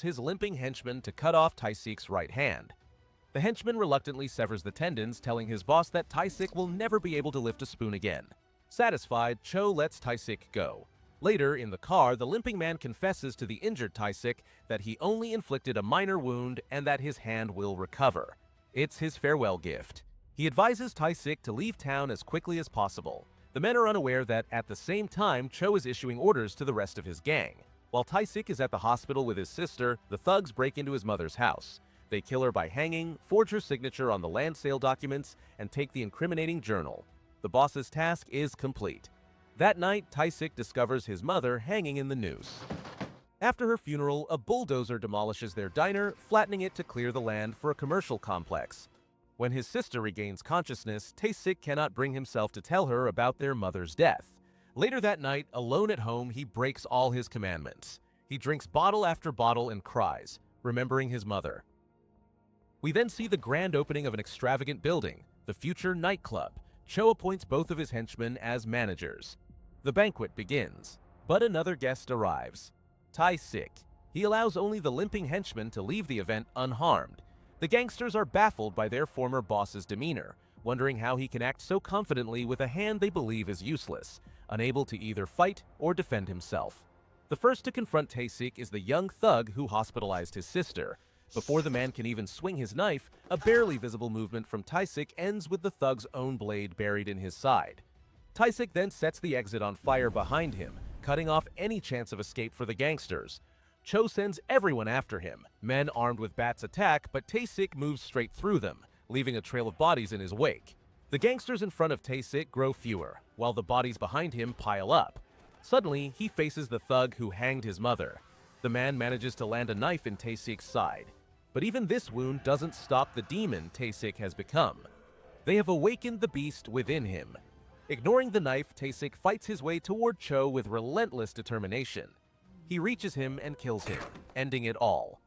his limping henchman to cut off Taesik's right hand. The henchman reluctantly severs the tendons, telling his boss that Taesik will never be able to lift a spoon again. Satisfied, Cho lets Taesik go. Later, in the car, the limping man confesses to the injured Taesik that he only inflicted a minor wound and that his hand will recover. It's his farewell gift. He advises Taesik to leave town as quickly as possible. The men are unaware that, at the same time, Cho is issuing orders to the rest of his gang. While Taesik is at the hospital with his sister, the thugs break into his mother's house. They kill her by hanging, forge her signature on the land sale documents, and take the incriminating journal. The boss's task is complete. That night, Taesik discovers his mother hanging in the noose. After her funeral, a bulldozer demolishes their diner, flattening it to clear the land for a commercial complex. When his sister regains consciousness, Taesik cannot bring himself to tell her about their mother's death. Later that night, alone at home, he breaks all his commandments. He drinks bottle after bottle and cries, remembering his mother. We then see the grand opening of an extravagant building, the future nightclub. Cho appoints both of his henchmen as managers. The banquet begins, but another guest arrives. Taesik. He allows only the limping henchman to leave the event unharmed. The gangsters are baffled by their former boss's demeanor, wondering how he can act so confidently with a hand they believe is useless, unable to either fight or defend himself. The first to confront Taesik is the young thug who hospitalized his sister. Before the man can even swing his knife, a barely visible movement from Taesik ends with the thug's own blade buried in his side. Taesik then sets the exit on fire behind him, cutting off any chance of escape for the gangsters. Cho sends everyone after him. Men armed with bats attack, but Taesik moves straight through them, leaving a trail of bodies in his wake. The gangsters in front of Taesik grow fewer, while the bodies behind him pile up. Suddenly, he faces the thug who hanged his mother. The man manages to land a knife in Taesik's side. But even this wound doesn't stop the demon Taesik has become. They have awakened the beast within him. Ignoring the knife, Taesik fights his way toward Cho with relentless determination. He reaches him and kills him, ending it all.